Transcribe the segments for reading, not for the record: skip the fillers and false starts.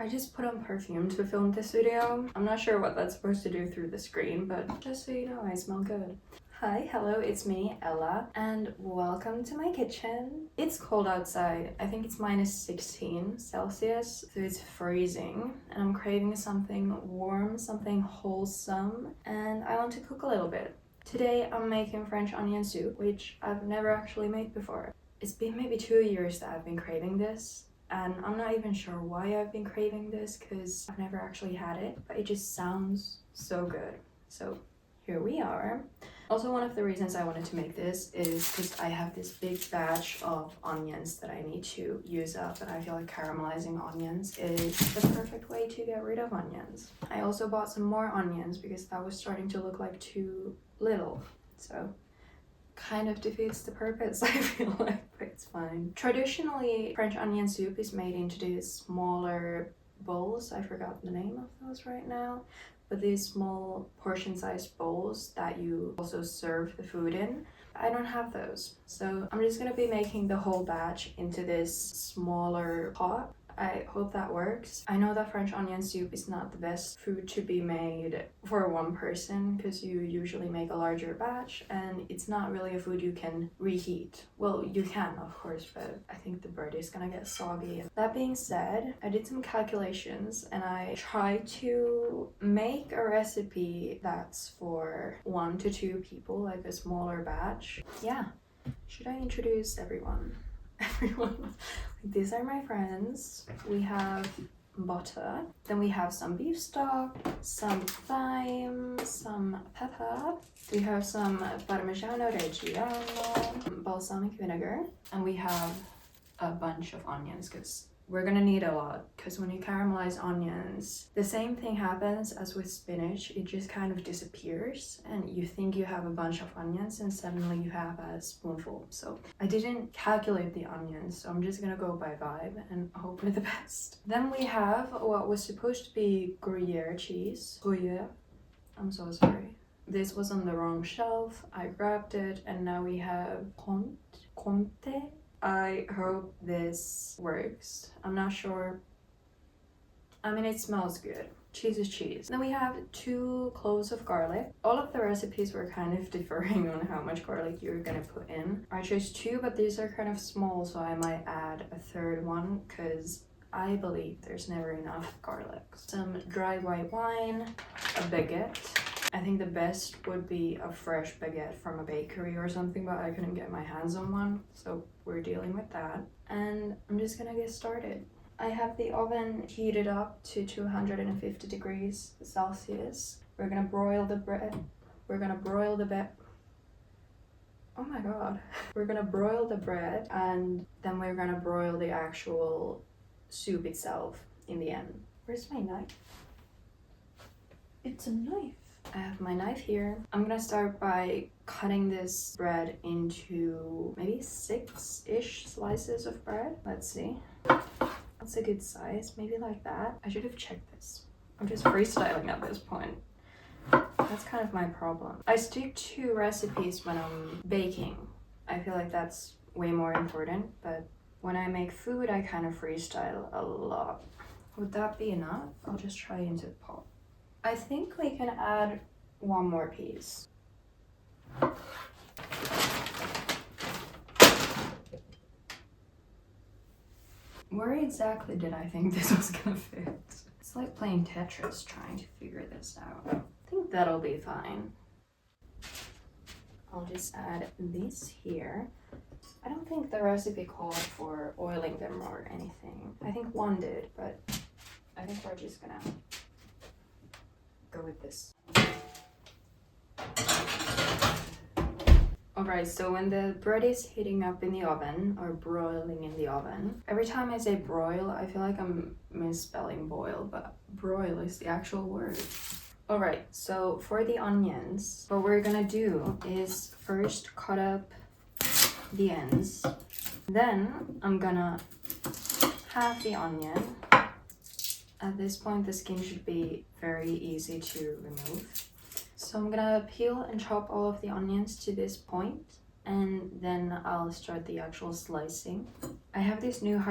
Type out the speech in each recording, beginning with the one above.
I just put on perfume to film this video. I'm not sure what that's supposed to do through the screen, but just so you know, I smell good. Hi, hello, it's me, Ella, and welcome to my kitchen. It's cold outside. I think it's minus 16 Celsius, so it's freezing, and I'm craving something warm, something wholesome, and I want to cook a little bit. Today, I'm making French onion soup, which I've never actually made before. It's been maybe 2 years that I've been craving this. And I'm not even sure why I've been craving this because I've never actually had it, but it just sounds so good. So here we are. Also, one of the reasons I wanted to make this is because I have this big batch of onions that I need to use up, and I feel like caramelizing onions is the perfect way to get rid of onions. I also bought some more onions because that was starting to look like too little. So kind of defeats the purpose, I feel like, but it's fine. Traditionally, French onion soup is made into these smaller bowls. I forgot the name of those right now, but these small portion-sized bowls that you also serve the food in. I don't have those, so I'm just gonna be making the whole batch into this smaller pot. I hope that works. I know that French onion soup is not the best food to be made for one person because you usually make a larger batch and it's not really a food you can reheat. Well, you can, of course, but I think the bread is gonna get soggy. That being said, I did some calculations and I tried to make a recipe that's for 1 to 2 people, like a smaller batch. Yeah, should I introduce everyone? Everyone. These are my friends. We have butter, then we have some beef stock, some thyme, some pepper, we have some parmigiano, reggiano, balsamic vinegar, and we have a bunch of onions because we're gonna need a lot, because when you caramelize onions, the same thing happens as with spinach. It just kind of disappears and you think you have a bunch of onions and suddenly you have a spoonful. So I didn't calculate the onions, so I'm just gonna go by vibe and hope for the best. Then we have what was supposed to be Gruyere cheese. Gruyere, I'm so sorry. This was on the wrong shelf. I grabbed it and now we have comte. I hope this works. I'm not sure. I mean, it smells good. Cheese is cheese. Then we have 2 cloves of garlic. All of the recipes were kind of differing on how much garlic you're gonna put in. I chose 2, but these are kind of small, so I might add a 3rd one because I believe there's never enough garlic. Some dry white wine, a baguette. I think the best would be a fresh baguette from a bakery or something, but I couldn't get my hands on one, so we're dealing with that. And I'm just gonna get started. I have the oven heated up to 250 degrees Celsius. We're gonna broil the bread. We're gonna broil the bread. Oh my god. We're gonna broil the bread and then we're gonna broil the actual soup itself in the end. Where's my knife? It's a knife. I have my knife here. I'm gonna start by cutting this bread into maybe 6-ish slices of bread. Let's see. That's a good size, maybe like that. I should have checked this. I'm just freestyling at this point. That's kind of my problem. I stick to recipes when I'm baking. I feel like that's way more important, but when I make food, I kind of freestyle a lot. Would that be enough? I'll just try into the pot. I think we can add 1 more piece. Where exactly did I think this was gonna fit? It's like playing Tetris trying to figure this out. I think that'll be fine. I'll just add this here. I don't think the recipe called for oiling them or anything. I think 1 did, but I think we're just gonna go with this. Alright, so when the bread is heating up in the oven or broiling in the oven, every time I say broil, I feel like I'm misspelling boil, but broil is the actual word. Alright, so for the onions, what we're gonna do is first cut up the ends. Then I'm gonna halve the onion. At this point, the skin should be very easy to remove. So I'm gonna peel and chop all of the onions to this point, and then I'll start the actual slicing. I have this new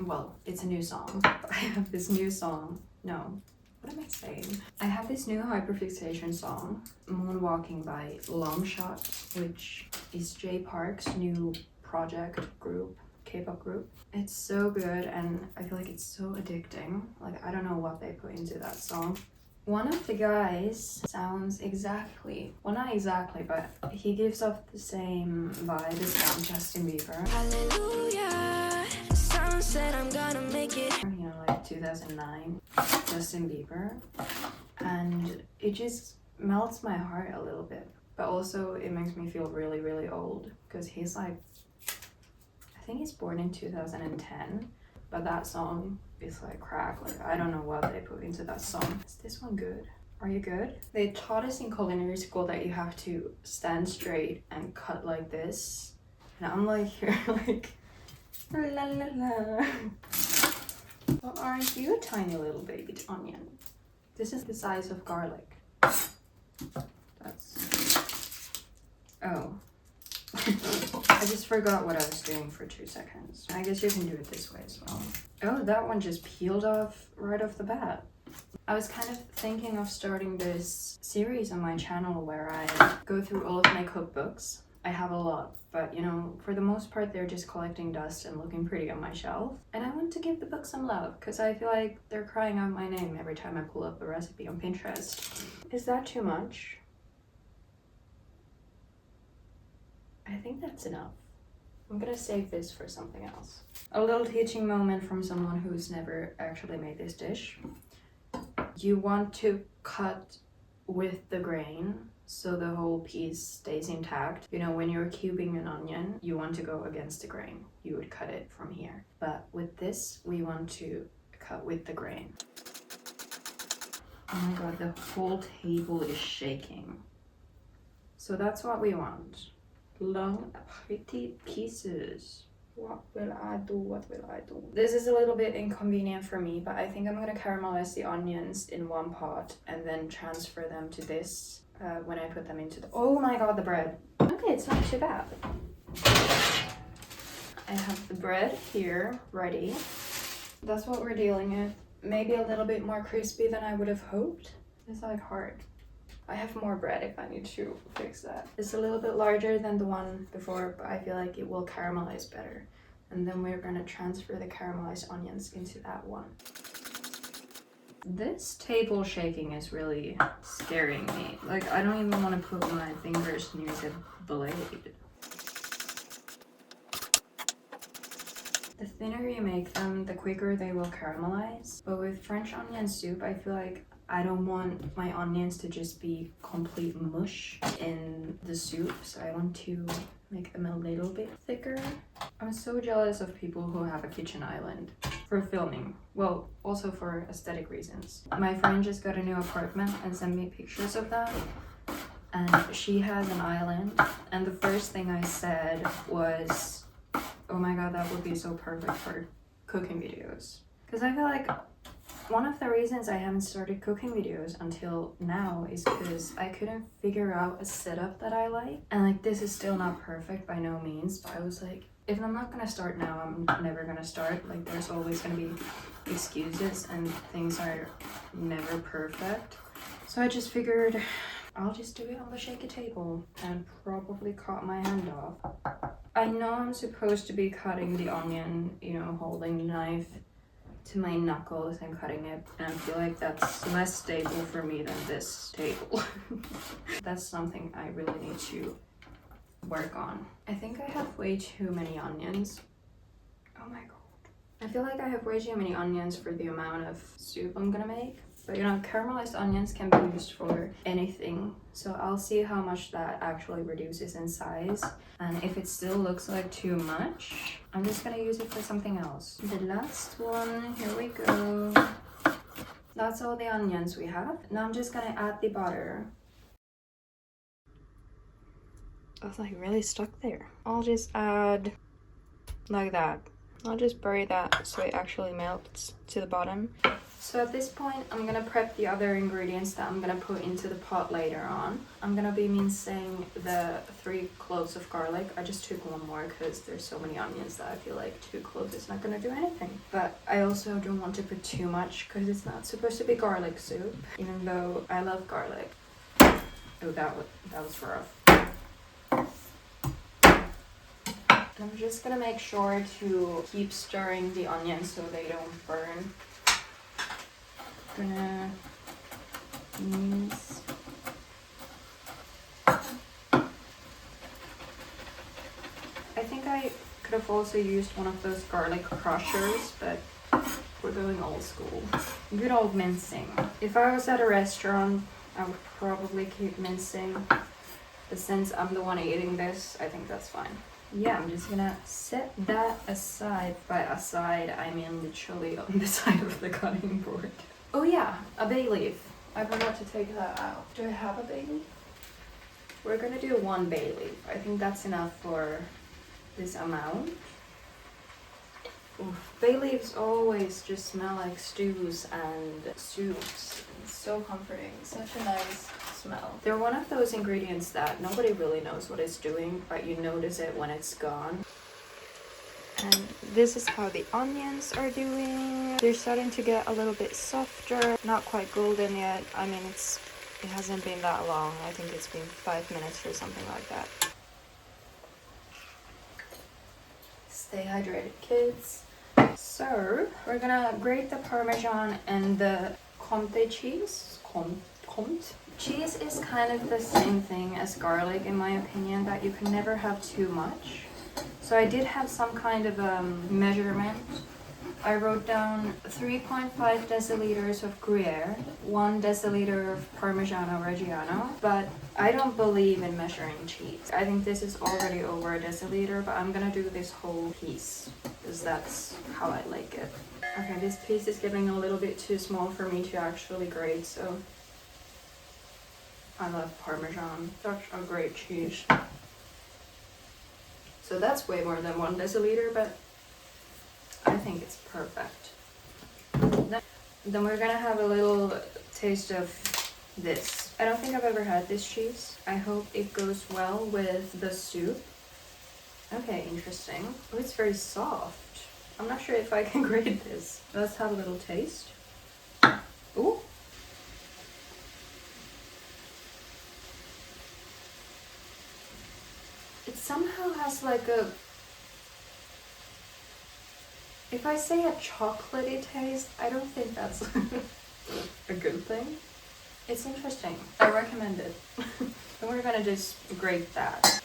well, it's a new song. I have this new song. No, what am I saying? I have this new hyperfixation song, Moonwalking by Long Shot, which is Jay Park's new project group, K-pop group. It's so good and I feel like it's so addicting. Like, I don't know what they put into that song. One of the guys sounds exactly, well, not exactly, but he gives off the same vibe as Justin Bieber. Hallelujah, someone said I'm gonna make it. You know, like 2009, Justin Bieber. And it just melts my heart a little bit. But also it makes me feel really, really old because he's like, I think he's born in 2010, but that song is like crack. Like, I don't know what they put into that song. Is this one good? Are you good? They taught us in culinary school that you have to stand straight and cut like this. And I'm like here like, la la la. Well, aren't you a tiny little baby onion? This is the size of garlic. That's, oh. I just forgot what I was doing for 2 seconds. I guess you can do it this way as well. Oh, that one just peeled off right off the bat. I was kind of thinking of starting this series on my channel where I go through all of my cookbooks. I have a lot, but you know, for the most part, they're just collecting dust and looking pretty on my shelf. And I want to give the book some love because I feel like they're crying out my name every time I pull up a recipe on Pinterest. Is that too much? I think that's enough. I'm gonna save this for something else. A little teaching moment from someone who's never actually made this dish. You want to cut with the grain so the whole piece stays intact. You know, when you're cubing an onion, you want to go against the grain. You would cut it from here. But with this, we want to cut with the grain. Oh my god, the whole table is shaking. So that's what we want. Long, pretty pieces. What will I do? What will I do? This is a little bit inconvenient for me, but I think I'm gonna caramelize the onions in one pot and then transfer them to this when I put them into the... Oh my god, the bread. Okay, it's not too bad. I have the bread here ready. That's what we're dealing with. Maybe a little bit more crispy than I would have hoped. It's like hard. I have more bread if I need to fix that. It's a little bit larger than the one before, but I feel like it will caramelize better. And then we're gonna transfer the caramelized onions into that one. This table shaking is really scaring me. Like, I don't even want to put my fingers near the blade. The thinner you make them, the quicker they will caramelize. But with French onion soup, I feel like I don't want my onions to just be complete mush in the soup, so I want to make them a little bit thicker. I'm so jealous of people who have a kitchen island for filming. Well, also for aesthetic reasons. My friend just got a new apartment and sent me pictures of that. And she has an island. And the first thing I said was, oh my god, that would be so perfect for cooking videos. Because I feel like one of the reasons I haven't started cooking videos until now is because I couldn't figure out a setup that I like. And like, this is still not perfect by no means, but I was like, if I'm not gonna start now, I'm never gonna start. Like, there's always gonna be excuses and things are never perfect. So I just figured I'll just do it on the shaky table and probably cut my hand off. I know I'm supposed to be cutting the onion, you know, holding the knife to my knuckles and cutting it, and I feel like that's less stable for me than this table. That's something I really need to work on. I think I have way too many onions. Oh my god. I feel like I have way too many onions for the amount of soup I'm gonna make. But you know, caramelized onions can be used for anything. So I'll see how much that actually reduces in size. And if it still looks like too much, I'm just gonna use it for something else. The last one, here we go. That's all the onions we have. Now I'm just gonna add the butter. I was like really stuck there. I'll just add like that. I'll just bury that so it actually melts to the bottom. So at this point, I'm gonna prep the other ingredients that I'm gonna put into the pot later on. I'm gonna be mincing the 3 cloves of garlic. I just took one more because there's so many onions that I feel like 2 cloves is not gonna do anything. But I also don't want to put too much because it's not supposed to be garlic soup, even though I love garlic. Oh, that was rough. I'm just gonna make sure to keep stirring the onions so they don't burn. Gonna use I think I could have also used one of those garlic crushers, but we're going old school. Good old mincing. If I was at a restaurant, I would probably keep mincing, but since I'm the one eating this, I think that's fine. Yeah, I'm just gonna set that aside. By aside, I mean literally on the side of the cutting board. Oh yeah, a bay leaf. I forgot to take that out. Do I have a bay leaf? We're gonna do 1 bay leaf. I think that's enough for this amount. Oof. Bay leaves always just smell like stews and soups. It's so comforting. Such a nice smell. They're one of those ingredients that nobody really knows what it's doing, but you notice it when it's gone. And this is how the onions are doing. They're starting to get a little bit softer, not quite golden yet. I mean, it hasn't been that long. I think it's been 5 minutes or something like that. Stay hydrated, kids. So we're gonna grate the Parmesan and the comte cheese. Comte? Cheese is kind of the same thing as garlic in my opinion, that you can never have too much. So I did have some kind of measurement. I wrote down 3.5 deciliters of gruyere, 1 deciliter of parmigiano reggiano, but I don't believe in measuring cheese. I think this is already over a deciliter, but I'm gonna do this whole piece because that's how I like it. Okay, this piece is getting a little bit too small for me to actually grate, so I love Parmesan. Such a great cheese. So that's way more than 1 deciliter, but I think it's perfect. Then we're gonna have a little taste of this. I don't think I've ever had this cheese. I hope it goes well with the soup. Okay, interesting. Oh, it's very soft. I'm not sure if I can grate this. Let's have a little taste. Ooh. It somehow has like a... If I say a chocolatey taste, I don't think that's a good thing. It's interesting. I recommend it. And we're gonna just grate that.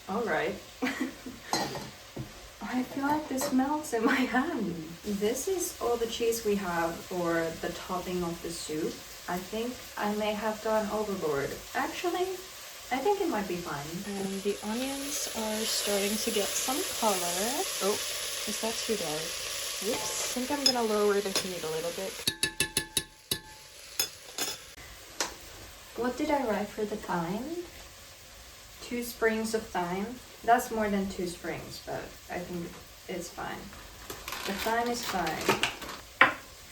Alright. I feel like this melts in my hand. This is all the cheese we have for the topping of the soup. I think I may have gone overboard. Actually, I think it might be fine. And the onions are starting to get some color. Oh, is that too dark? Oops. I think I'm gonna lower the heat a little bit. What did I write for the thyme? 2 sprigs of thyme. That's more than 2 sprigs, but I think it's fine. The thyme is fine.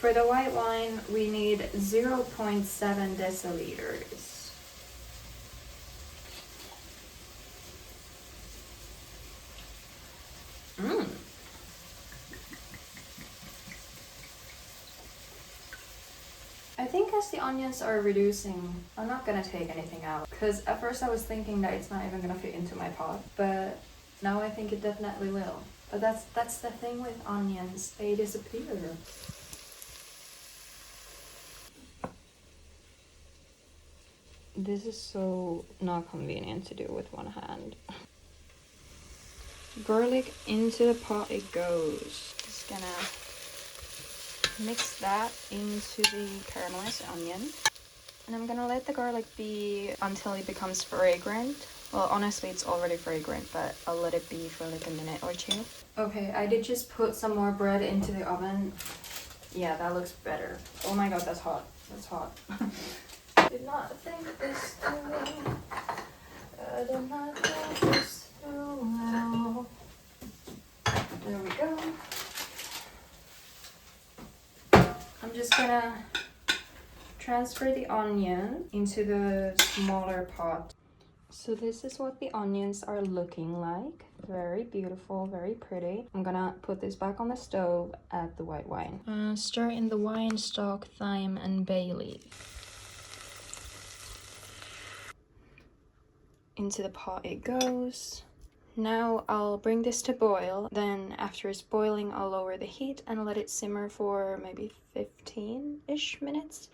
For the white wine, we need 0.7 deciliters. I think as the onions are reducing, I'm not gonna take anything out. Because at first I was thinking that it's not even gonna fit into my pot, but now I think it definitely will. But that's the thing with onions, they disappear. This is so not convenient to do with one hand. Garlic into the pot it goes. Just gonna mix that into the caramelized onion. And I'm gonna let the garlic be until it becomes fragrant. Well, honestly, it's already fragrant, but I'll let it be for like a minute or 2. Okay, I did just put some more bread into the oven. Yeah, that looks better. Oh my god, that's hot. That's hot. Did not think this through. Better not go this through now. There we go. I'm just gonna transfer the onion into the smaller pot. So this is what the onions are looking like. Very beautiful, very pretty. I'm gonna put this back on the stove, add the white wine. Stir in the wine stock, thyme, and bay leaf. Into the pot it goes. Now I'll bring this to boil. Then after it's boiling, I'll lower the heat and let it simmer for maybe 15-ish minutes.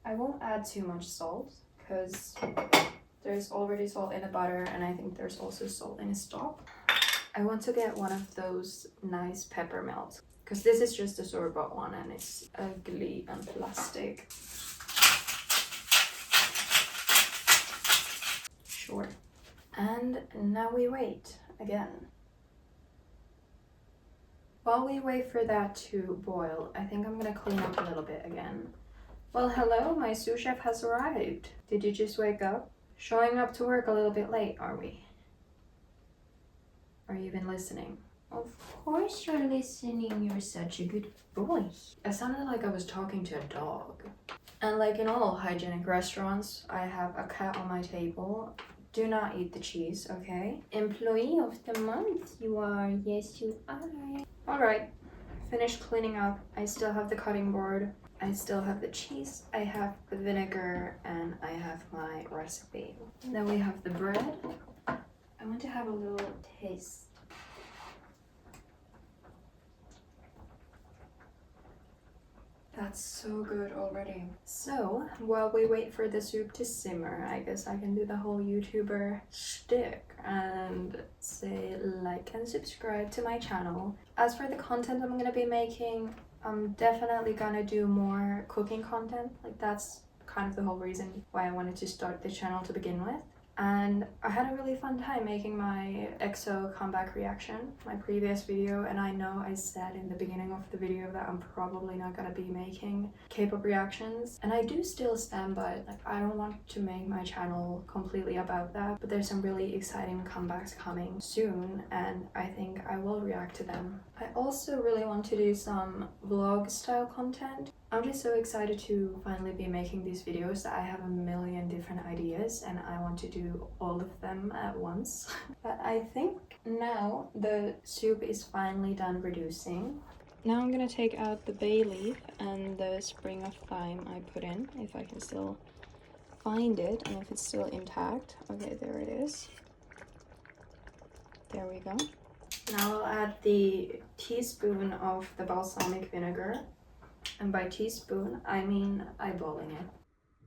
I won't add too much salt because there's already salt in the butter, and I think there's also salt in the stock. I want to get one of those nice pepper melts because this is just a store-bought one and it's ugly and plastic. Sure. And now we wait again. While we wait for that to boil, I think I'm gonna clean up a little bit again. Well, hello, my sous chef has arrived. Did you just wake up? Showing up to work a little bit late, are we? Are you even listening? Of course you're listening, you're such a good boy. I sounded like I was talking to a dog. And like in all hygienic restaurants, I have a cat on my table. Do not eat the cheese, okay? Employee of the month, you are. Yes, you are. Alright, finished cleaning up. I still have the cutting board. I still have the cheese. I have the vinegar, and I have my recipe. Then we have the bread. I want to have a little taste. That's so good already. So, while we wait for the soup to simmer, I guess I can do the whole YouTuber shtick and say like and subscribe to my channel. As for the content I'm gonna be making, I'm definitely gonna do more cooking content. Like that's kind of the whole reason why I wanted to start the channel to begin with. And I had a really fun time making my EXO comeback reaction, my previous video, and I know I said in the beginning of the video that I'm probably not gonna be making K-pop reactions, and I do still stand by it. Like, I don't want to make my channel completely about that, but there's some really exciting comebacks coming soon, and I think I will react to them. I also really want to do some vlog style content. I'm just so excited to finally be making these videos that I have a million different ideas and I want to do all of them at once. But I think now the soup is finally done reducing. Now I'm gonna take out the bay leaf and the sprig of thyme I put in, if I can still find it and if it's still intact. Okay, there it is. There we go. Now I'll add the teaspoon of the balsamic vinegar. And by teaspoon, I mean eyeballing it.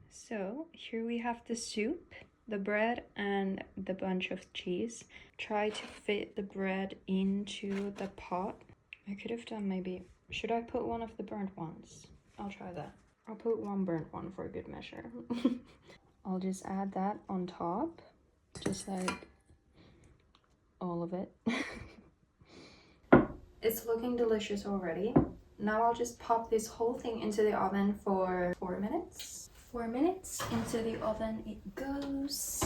So here we have the soup, the bread, and the bunch of cheese. Try to fit the bread into the pot. I could have done maybe... Should I put one of the burnt ones? I'll try that. I'll put one burnt one for good measure. I'll just add that on top. Just like all of it. It's looking delicious already. Now I'll just pop this whole thing into the oven for 4 minutes. 4 minutes into the oven it goes.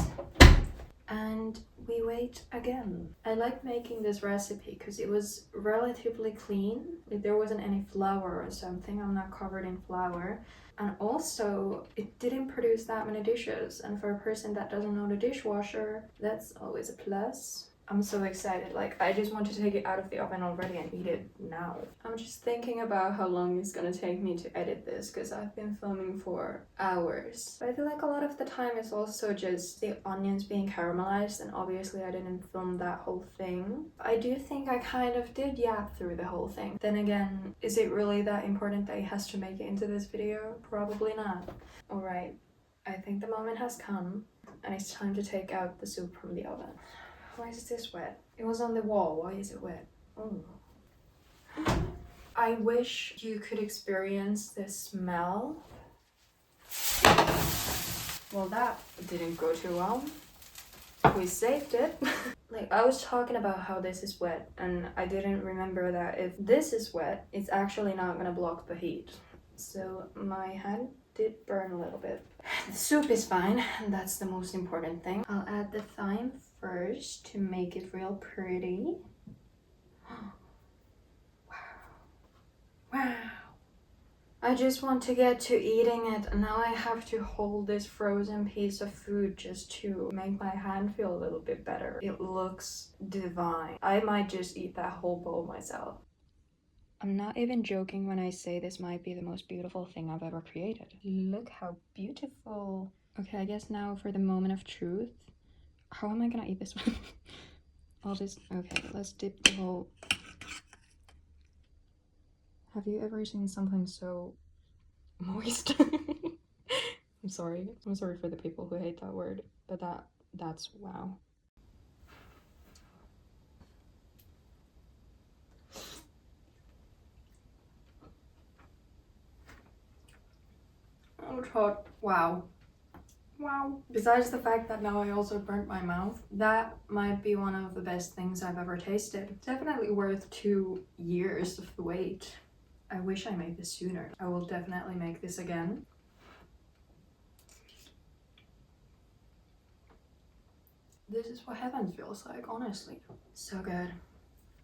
And we wait again. I like making this recipe because it was relatively clean. Like there wasn't any flour or something. I'm not covered in flour. And also, it didn't produce that many dishes. And for a person that doesn't know the dishwasher, that's always a plus. I'm so excited, like I just want to take it out of the oven already and eat it now. I'm just thinking about how long it's gonna take me to edit this because I've been filming for hours. But I feel like a lot of the time is also just the onions being caramelized, and obviously I didn't film that whole thing. I do think I kind of did yap through the whole thing. Then again, is it really that important that it has to make it into this video? Probably not. Alright, I think the moment has come and it's time to take out the soup from the oven. Why is this wet? It was on the wall. Why is it wet? Oh. I wish you could experience the smell. Well, that didn't go too well. We saved it. Like, I was talking about how this is wet, and I didn't remember that if this is wet, it's actually not gonna block the heat. So my hand did burn a little bit. The soup is fine, and that's the most important thing. I'll add the thyme first to make it real pretty. Wow. I just want to get to eating it, and now I have to hold this frozen piece of food just to make my hand feel a little bit better. It looks divine. I might just eat that whole bowl myself. I'm not even joking when I say this might be the most beautiful thing I've ever created. Look how beautiful. Okay, I guess now for the moment of truth. How am I gonna eat this one? I'll just, okay, let's dip the whole... Have you ever seen something so moist? I'm sorry for the people who hate that word, but that's wow. Oh, it's hot. Wow. Wow. Besides the fact that now I also burnt my mouth, that might be one of the best things I've ever tasted. Definitely worth 2 years of the wait. I wish I made this sooner. I will definitely make this again. This is what heaven feels like, honestly. So good.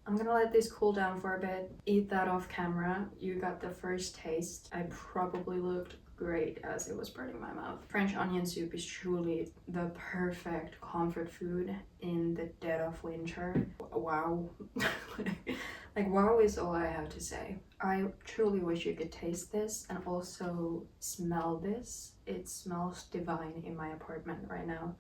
I'm gonna let this cool down for a bit, eat that off camera. You got the first taste. I probably looked great as it was burning my mouth. French onion soup is truly the perfect comfort food in the dead of winter. Wow. Like wow is all I have to say. I truly wish you could taste this and also smell this. It smells divine in my apartment right now.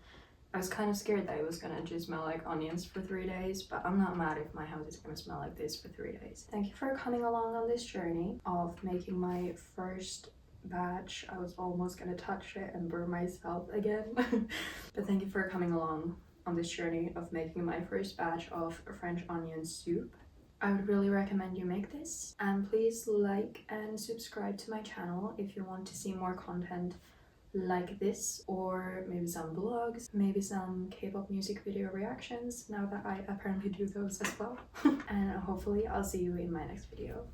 I was kind of scared that it was gonna just smell like onions for 3 days, but I'm not mad if my house is gonna smell like this for 3 days. Thank you for coming along on this journey of making my first batch. I was almost gonna touch it and burn myself again. But thank you for coming along on this journey of making my first batch of French onion soup. I would really recommend you make this, and please like and subscribe to my channel if you want to see more content like this, or maybe some vlogs, maybe some K-pop music video reactions, now that I apparently do those as well. And hopefully I'll see you in my next video.